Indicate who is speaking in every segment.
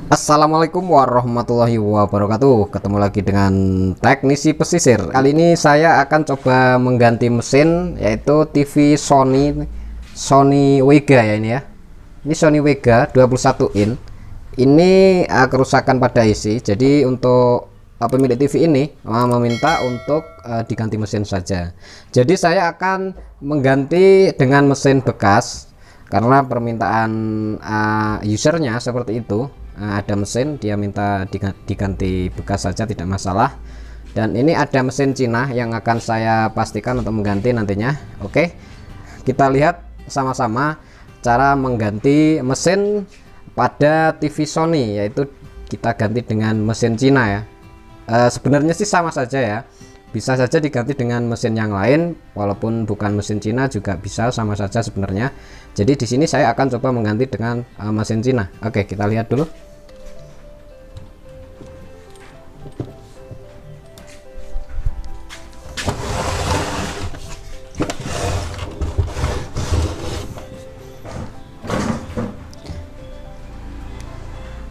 Speaker 1: Assalamualaikum warahmatullahi wabarakatuh. Ketemu lagi dengan teknisi pesisir. Kali ini saya akan coba mengganti mesin, yaitu TV Sony Vega ya ini ya. Ini Sony Vega 21 in. Ini kerusakan pada isi. Jadi untuk pemilik TV ini meminta untuk diganti mesin saja. Jadi saya akan mengganti dengan mesin bekas karena permintaan usernya seperti itu. Ada mesin dia minta diganti bekas saja, tidak masalah. Dan ini ada mesin Cina yang akan saya pastikan untuk mengganti nantinya. Oke, kita lihat sama-sama cara mengganti mesin pada TV Sony, yaitu kita ganti dengan mesin Cina ya. Sebenarnya sih sama saja ya, bisa saja diganti dengan mesin yang lain, walaupun bukan mesin Cina juga bisa, sama saja sebenarnya. Jadi di sini saya akan coba mengganti dengan mesin Cina. Oke, kita lihat dulu.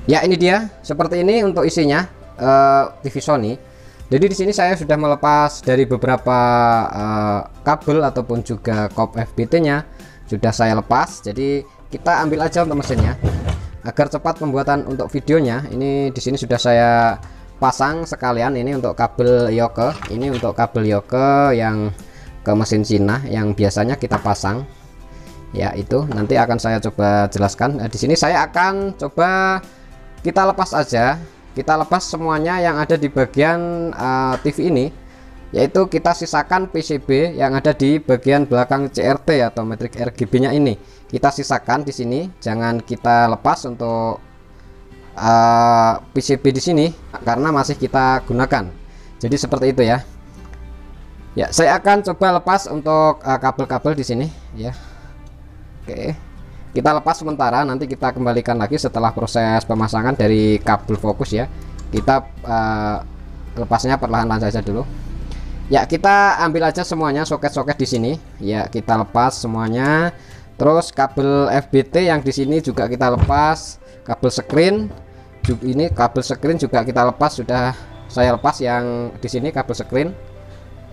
Speaker 1: Ya, ini dia seperti ini untuk isinya TV Sony. Jadi di sini saya sudah melepas dari beberapa kabel ataupun juga kop FBT-nya sudah saya lepas. Jadi kita ambil aja untuk mesinnya agar cepat pembuatan untuk videonya. Ini di sini sudah saya pasang sekalian. Ini untuk kabel yoke, ini untuk kabel yoke yang ke mesin Cina yang biasanya kita pasang. Ya, itu nanti akan saya coba jelaskan. Di sini saya akan coba kita lepas aja, kita lepas semuanya yang ada di bagian TV ini, yaitu kita sisakan PCB yang ada di bagian belakang CRT atau matriks RGB nya ini, kita sisakan di sini, jangan kita lepas untuk PCB di sini karena masih kita gunakan. Jadi seperti itu ya. Ya, saya akan coba lepas untuk kabel-kabel di sini ya. Oke, kita lepas sementara, nanti kita kembalikan lagi setelah proses pemasangan dari kabel fokus ya. Kita lepasnya perlahan-lahan saja dulu. Ya, kita ambil aja semuanya soket-soket di sini. Ya, kita lepas semuanya. Terus kabel FBT yang di sini juga kita lepas. Kabel screen, ini kabel screen juga kita lepas, sudah saya lepas yang di sini kabel screen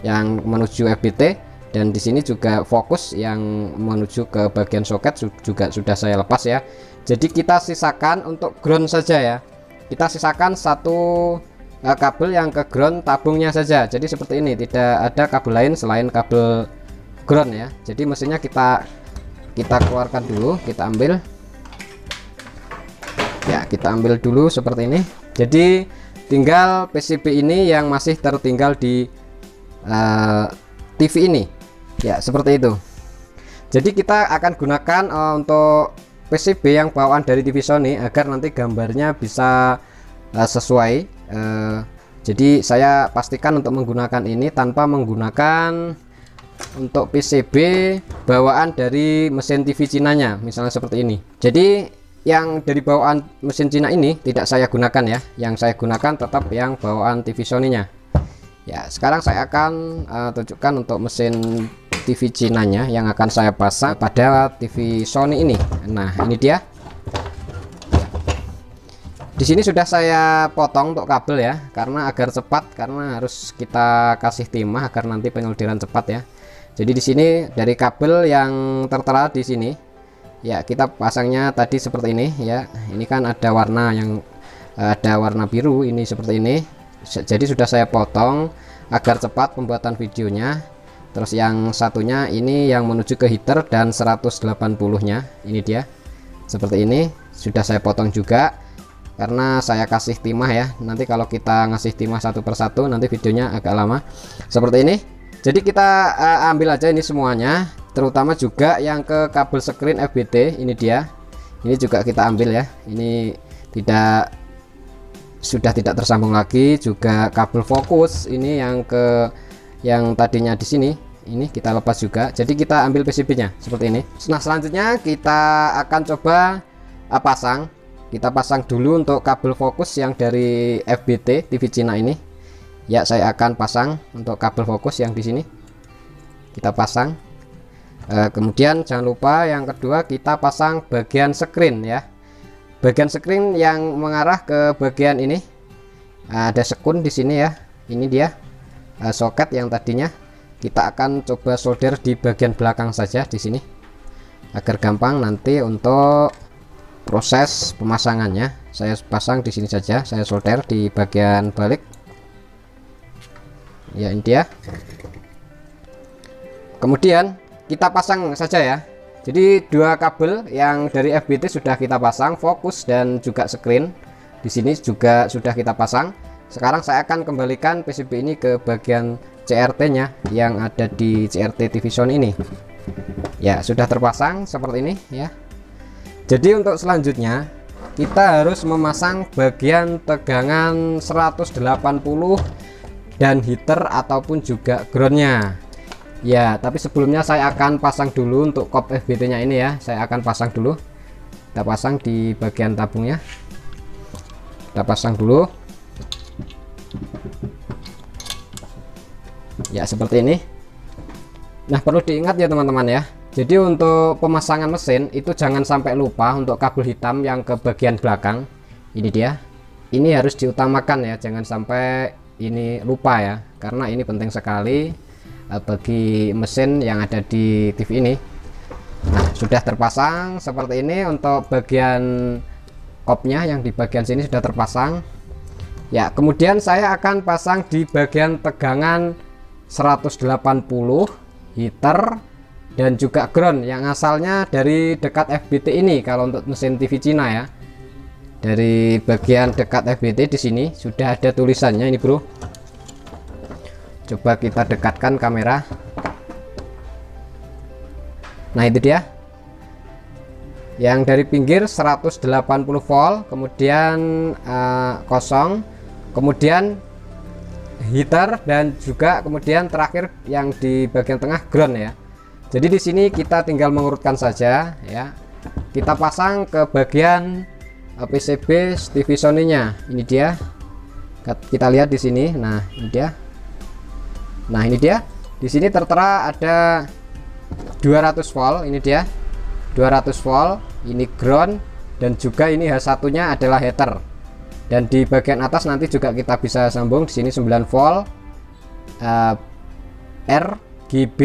Speaker 1: yang menuju FBT. Dan di sini juga fokus yang menuju ke bagian soket juga sudah saya lepas ya. Jadi kita sisakan untuk ground saja ya. Kita sisakan satu kabel yang ke ground tabungnya saja. Jadi seperti ini, tidak ada kabel lain selain kabel ground ya. Jadi mesinnya kita keluarkan dulu, kita ambil. Ya, kita ambil dulu seperti ini. Jadi tinggal PCB ini yang masih tertinggal di TV ini. Ya, seperti itu. Jadi kita akan gunakan untuk PCB yang bawaan dari TV Sony agar nanti gambarnya bisa sesuai. Jadi saya pastikan untuk menggunakan ini tanpa menggunakan untuk PCB bawaan dari mesin TV Cinanya, misalnya seperti ini. Jadi yang dari bawaan mesin Cina ini tidak saya gunakan ya. Yang saya gunakan tetap yang bawaan TV Sony-nya. Ya, sekarang saya akan tunjukkan untuk mesin TV Cinanya yang akan saya pasang pada TV Sony ini. Nah, ini dia. Di sini sudah saya potong untuk kabel ya, karena agar cepat, karena harus kita kasih timah agar nanti penyolderan cepat ya. Jadi di sini dari kabel yang tertera di sini, ya kita pasangnya tadi seperti ini ya. Ini kan ada warna yang ada warna biru ini seperti ini. Jadi sudah saya potong agar cepat pembuatan videonya. Terus yang satunya ini yang menuju ke heater dan 180-nya ini dia seperti ini, sudah saya potong juga karena saya kasih timah ya. Nanti kalau kita ngasih timah satu persatu nanti videonya agak lama seperti ini. Jadi kita ambil aja ini semuanya, terutama juga yang ke kabel screen FBT ini dia. Ini juga kita ambil ya. Ini sudah tidak tersambung lagi. Juga kabel fokus ini yang tadinya di sini, ini kita lepas juga. Jadi kita ambil PCB-nya seperti ini. Nah, selanjutnya kita akan coba pasang. Kita pasang dulu untuk kabel fokus yang dari FBT TV Cina ini. Ya, saya akan pasang untuk kabel fokus yang di sini. Kita pasang. Kemudian jangan lupa yang kedua kita pasang bagian screen ya. bagian screen yang mengarah ke bagian ini. Ada sekun di sini ya. Ini dia soket yang tadinya. Kita akan coba solder di bagian belakang saja di sini agar gampang nanti untuk proses pemasangannya. Saya pasang di sini saja, saya solder di bagian balik. Ya, ini dia. Kemudian kita pasang saja ya. Jadi dua kabel yang dari FBT sudah kita pasang, fokus dan juga screen. Di sini juga sudah kita pasang. Sekarang saya akan kembalikan PCB ini ke bagian CRT-nya yang ada di CRT TV Sony ini. Ya, sudah terpasang seperti ini ya. Jadi untuk selanjutnya kita harus memasang bagian tegangan 180 dan heater ataupun juga groundnya. Ya, tapi sebelumnya saya akan pasang dulu untuk kop FBT-nya ini ya. Saya akan pasang dulu. Kita pasang di bagian tabungnya. Kita pasang dulu. Ya, seperti ini. Nah, perlu diingat ya teman-teman ya. Jadi untuk pemasangan mesin itu jangan sampai lupa untuk kabel hitam yang ke bagian belakang. Ini dia. Ini harus diutamakan ya, jangan sampai ini lupa ya, karena ini penting sekali bagi mesin yang ada di TV ini. Nah, sudah terpasang seperti ini. Untuk bagian kopnya yang di bagian sini sudah terpasang ya. Kemudian saya akan pasang di bagian tegangan 180, heater dan juga ground yang asalnya dari dekat FBT ini. Kalau untuk mesin TV Cina ya, dari bagian dekat FBT di sini sudah ada tulisannya ini bro. Coba kita dekatkan kamera. Nah, itu dia. Yang dari pinggir 180 volt, kemudian kosong, kemudian heater dan juga kemudian terakhir yang di bagian tengah ground ya. Jadi di sini kita tinggal mengurutkan saja ya. Kita pasang ke bagian PCB TV Sony-nya. Ini dia. Kita lihat di sini. Nah, ini dia. Nah, ini dia. Di sini tertera ada 200 volt. Ini dia. 200 volt. Ini ground dan juga ini H1-nya adalah heater. Dan di bagian atas nanti juga kita bisa sambung di sini 9 volt. RGB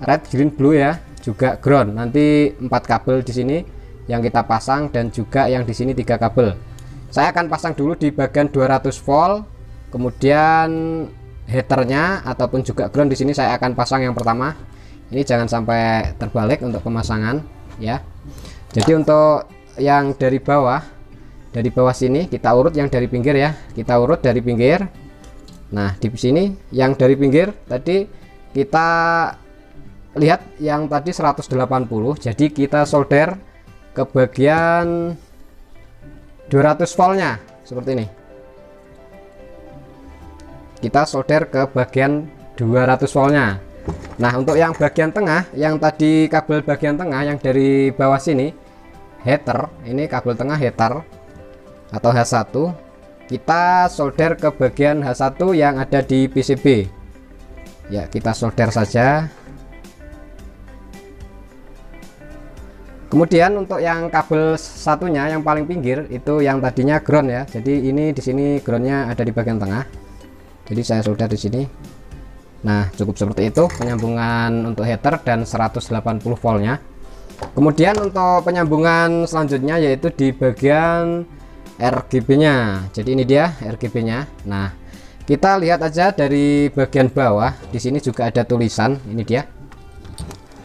Speaker 1: red, green, blue ya. Juga ground. Nanti 4 kabel di sini yang kita pasang dan juga yang di sini 3 kabel. Saya akan pasang dulu di bagian 200 volt. Kemudian heaternya ataupun juga ground di sini saya akan pasang yang pertama. Ini jangan sampai terbalik untuk pemasangan ya. Jadi untuk yang dari bawah sini kita urut yang dari pinggir ya. Kita urut dari pinggir. Nah, di sini yang dari pinggir tadi kita lihat yang tadi 180. Jadi kita solder ke bagian 200 voltnya seperti ini. Kita solder ke bagian 200 voltnya. Nah, untuk yang bagian tengah, yang tadi kabel bagian tengah yang dari bawah sini heater, ini kabel tengah heater atau H1, kita solder ke bagian H1 yang ada di PCB ya. Kita solder saja. Kemudian untuk yang kabel satunya yang paling pinggir itu yang tadinya ground ya. Jadi ini di sini groundnya ada di bagian tengah. Jadi saya solder di sini. Nah, cukup seperti itu penyambungan untuk heater dan 180 voltnya. Kemudian untuk penyambungan selanjutnya yaitu di bagian RGB-nya. Jadi ini dia RGB-nya. Nah, kita lihat aja dari bagian bawah. Di sini juga ada tulisan. Ini dia.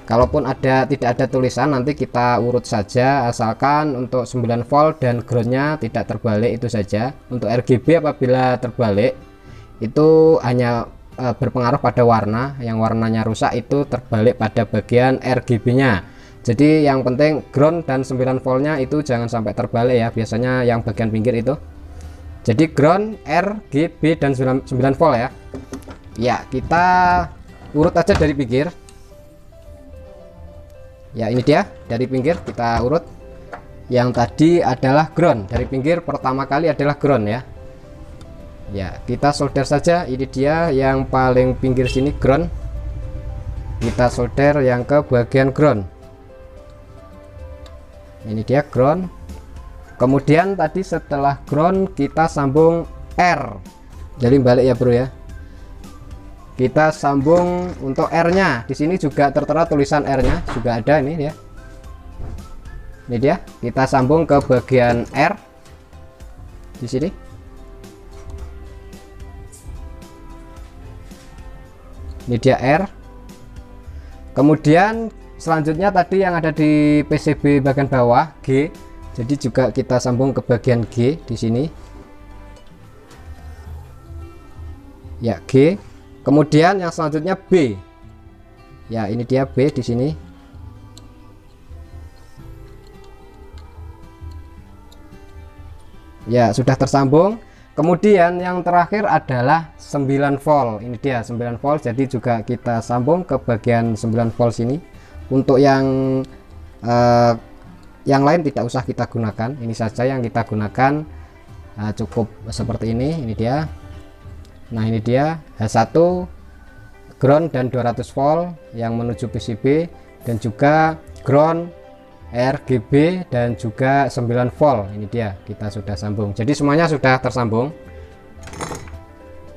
Speaker 1: Kalaupun tidak ada tulisan nanti kita urut saja, asalkan untuk 9 volt dan groundnya tidak terbalik itu saja. Untuk RGB apabila terbalik itu hanya berpengaruh pada warna. Yang warnanya rusak itu terbalik pada bagian RGB-nya. Jadi yang penting ground dan 9 voltnya itu jangan sampai terbalik ya. Biasanya yang bagian pinggir itu. Jadi ground, RGB dan 9 volt ya. Ya, kita urut aja dari pinggir. Ya, ini dia dari pinggir kita urut. Yang tadi adalah ground. Dari pinggir pertama kali adalah ground ya. Ya, kita solder saja. Ini dia yang paling pinggir sini ground. Kita solder yang ke bagian ground. Ini dia ground. Kemudian tadi setelah ground kita sambung R, jadi balik ya bro ya, kita sambung untuk R nya. Di sini juga tertera tulisan R nya juga ada, ini ya, ini dia, kita sambung ke bagian R di sini. Ini dia R. Kemudian selanjutnya tadi yang ada di PCB bagian bawah G, jadi juga kita sambung ke bagian G di sini. Ya, G. Kemudian yang selanjutnya B. Ya, ini dia B di sini. Ya, sudah tersambung. Kemudian yang terakhir adalah 9 volt. Ini dia 9 volt, jadi juga kita sambung ke bagian 9 volt sini. Untuk yang lain tidak usah kita gunakan, ini saja yang kita gunakan. Cukup seperti ini dia. Nah, ini dia H1 ground dan 200 volt yang menuju PCB, dan juga ground RGB dan juga 9 volt. Ini dia, kita sudah sambung, jadi semuanya sudah tersambung.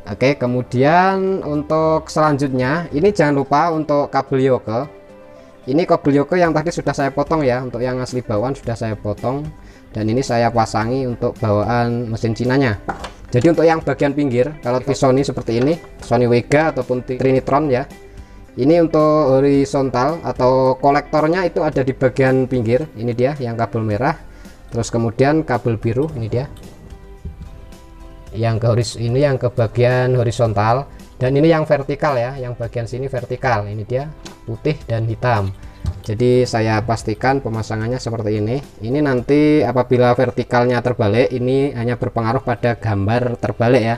Speaker 1: Oke, kemudian untuk selanjutnya ini jangan lupa untuk kabel yoke. Ini kabel yoke yang tadi sudah saya potong ya, untuk yang asli bawaan sudah saya potong, dan ini saya pasangi untuk bawaan mesin Cinanya. Jadi untuk yang bagian pinggir, kalau di Sony seperti ini, Sony Vega ataupun Trinitron ya, ini untuk horizontal atau kolektornya itu ada di bagian pinggir. Ini dia yang kabel merah, terus kemudian kabel biru, ini dia yang ke bagian horizontal, dan ini yang vertikal ya, yang bagian sini vertikal. Ini dia putih dan hitam. Jadi saya pastikan pemasangannya seperti ini. Ini nanti apabila vertikalnya terbalik, ini hanya berpengaruh pada gambar terbalik ya.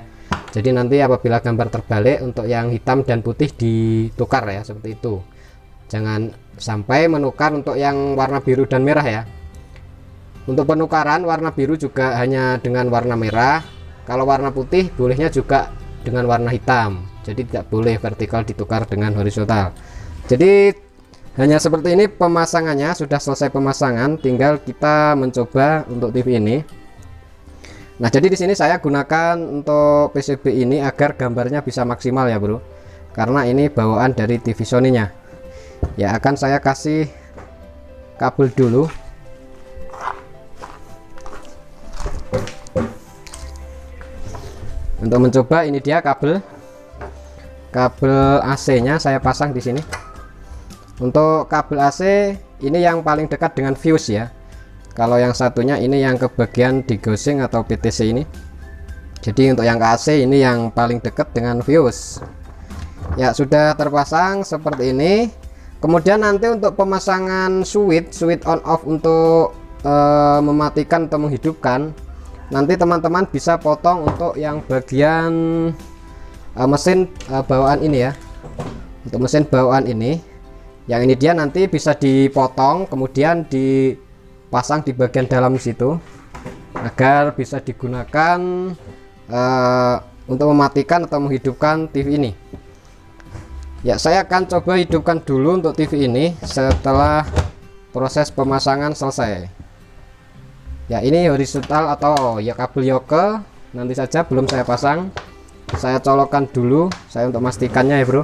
Speaker 1: Jadi nanti apabila gambar terbalik, untuk yang hitam dan putih ditukar ya, seperti itu. Jangan sampai menukar untuk yang warna biru dan merah ya. Untuk penukaran warna biru juga hanya dengan warna merah. Kalau warna putih bolehnya juga dengan warna hitam. Jadi tidak boleh vertikal ditukar dengan horizontal. Jadi hanya seperti ini pemasangannya. Sudah selesai pemasangan, tinggal kita mencoba untuk TV ini. Nah, jadi di sini saya gunakan untuk PCB ini agar gambarnya bisa maksimal ya bro, karena ini bawaan dari TV Sony-nya. Ya, akan saya kasih kabel dulu. Untuk mencoba, ini dia kabel AC-nya saya pasang di sini. Untuk kabel AC ini yang paling dekat dengan fuse ya. Kalau yang satunya ini yang ke bagian degaussing atau PTC ini. Jadi untuk yang ke AC ini yang paling dekat dengan fuse. Ya, sudah terpasang seperti ini. Kemudian nanti untuk pemasangan switch on off untuk mematikan atau menghidupkan, nanti teman-teman bisa potong untuk yang bagian mesin bawaan ini ya. Untuk mesin bawaan ini, yang ini dia nanti bisa dipotong kemudian dipasang di bagian dalam situ agar bisa digunakan untuk mematikan atau menghidupkan TV ini. Ya, saya akan coba hidupkan dulu untuk TV ini setelah proses pemasangan selesai. Ya, ini horizontal atau ya kabel yoke, nanti saja belum saya pasang. Saya colokkan dulu saya untuk memastikannya ya bro.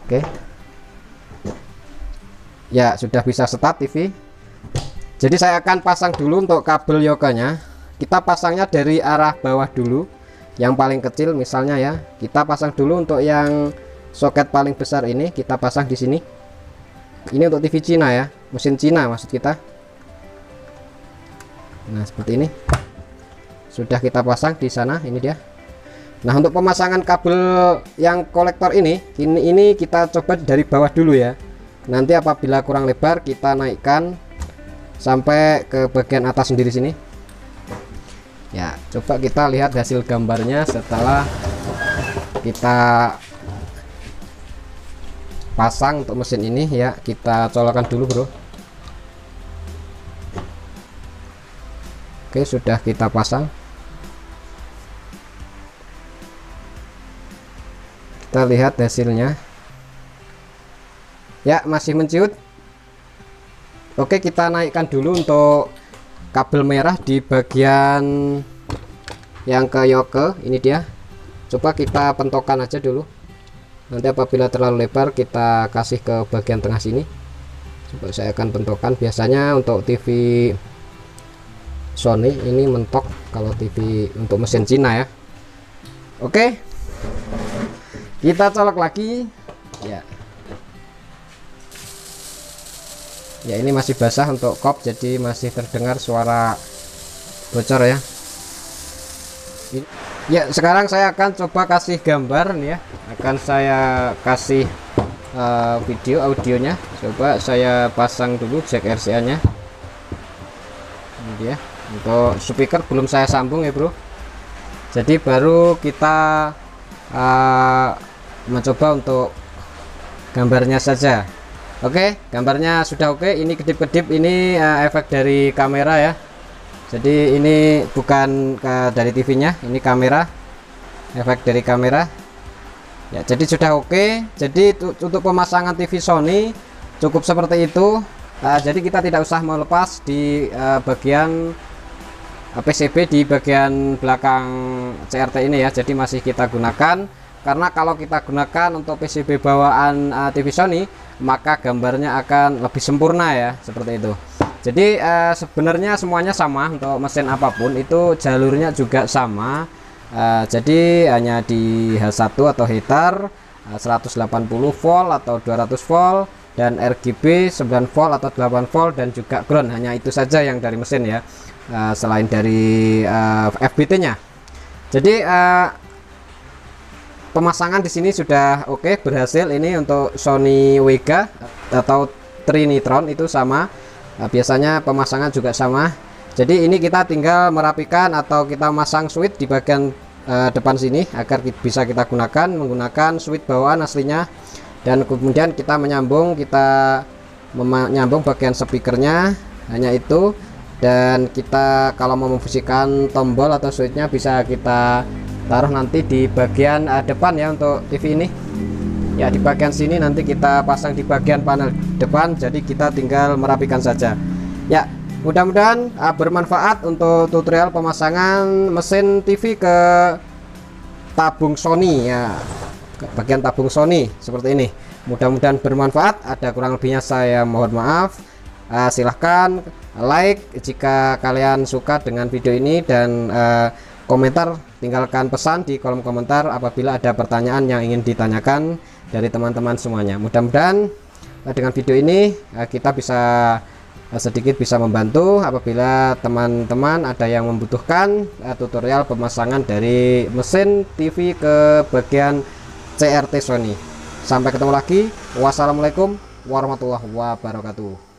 Speaker 1: Oke. Ya, sudah bisa start TV. Jadi saya akan pasang dulu untuk kabel yoke-nya. Kita pasangnya dari arah bawah dulu, yang paling kecil misalnya ya. Kita pasang dulu untuk yang soket paling besar ini, kita pasang di sini. Ini untuk TV Cina ya, mesin Cina maksud kita. Nah, seperti ini. Sudah kita pasang di sana, ini dia. Nah, untuk pemasangan kabel yang kolektor ini kita coba dari bawah dulu ya. Nanti apabila kurang lebar kita naikkan sampai ke bagian atas sendiri sini. Ya, coba kita lihat hasil gambarnya setelah kita pasang untuk mesin ini ya. Kita colokkan dulu bro. Oke, sudah kita pasang. Kita lihat hasilnya ya, masih menciut. Oke, kita naikkan dulu untuk kabel merah di bagian yang ke yoke. Ini dia, coba kita pentokkan aja dulu, nanti apabila terlalu lebar kita kasih ke bagian tengah sini. Coba saya akan pentokkan. Biasanya untuk TV Sony ini mentok, kalau TV untuk mesin Cina ya. Oke, kita colok lagi ya. Ya, ini masih basah untuk kop, jadi masih terdengar suara bocor ya. Ya, sekarang saya akan coba kasih gambar nih ya. Akan saya kasih video audionya. Coba saya pasang dulu jack RCA nya. Ini dia. Untuk speaker belum saya sambung ya bro, jadi baru kita mencoba untuk gambarnya saja. Oke, gambarnya sudah oke. Ini kedip-kedip, ini efek dari kamera ya. Jadi ini bukan dari TV-nya, ini kamera, efek dari kamera. Ya, jadi sudah oke. Jadi untuk pemasangan TV Sony cukup seperti itu. Jadi kita tidak usah melepas di bagian PCB di bagian belakang CRT ini ya. Jadi masih kita gunakan, karena kalau kita gunakan untuk PCB bawaan TV Sony, maka gambarnya akan lebih sempurna ya, seperti itu. Jadi sebenarnya semuanya sama, untuk mesin apapun itu jalurnya juga sama. Jadi hanya di H1 atau heater 180 volt atau 200 volt, dan RGB 9 volt atau 8 volt, dan juga ground. Hanya itu saja yang dari mesin ya, selain dari FBT nya. Jadi pemasangan di sini sudah oke, berhasil. Ini untuk Sony Vega atau Trinitron itu sama. Biasanya pemasangan juga sama. Jadi ini kita tinggal merapikan atau kita masang switch di bagian depan sini agar bisa kita gunakan menggunakan switch bawaan aslinya, dan kemudian kita menyambung bagian speakernya, hanya itu. Dan kita kalau mau memfungsikan tombol atau switchnya bisa kita taruh nanti di bagian depan ya untuk TV ini ya. Di bagian sini nanti kita pasang di bagian panel depan, jadi kita tinggal merapikan saja ya. Mudah-mudahan bermanfaat untuk tutorial pemasangan mesin TV ke tabung Sony ya, ke bagian tabung Sony seperti ini. Mudah-mudahan bermanfaat. Ada kurang lebihnya saya mohon maaf. Silahkan like jika kalian suka dengan video ini, dan komentar, tinggalkan pesan di kolom komentar apabila ada pertanyaan yang ingin ditanyakan dari teman-teman semuanya. Mudah-mudahan dengan video ini kita bisa sedikit bisa membantu apabila teman-teman ada yang membutuhkan tutorial pemasangan dari mesin TV ke bagian CRT Sony. Sampai ketemu lagi. Wassalamualaikum warahmatullahi wabarakatuh.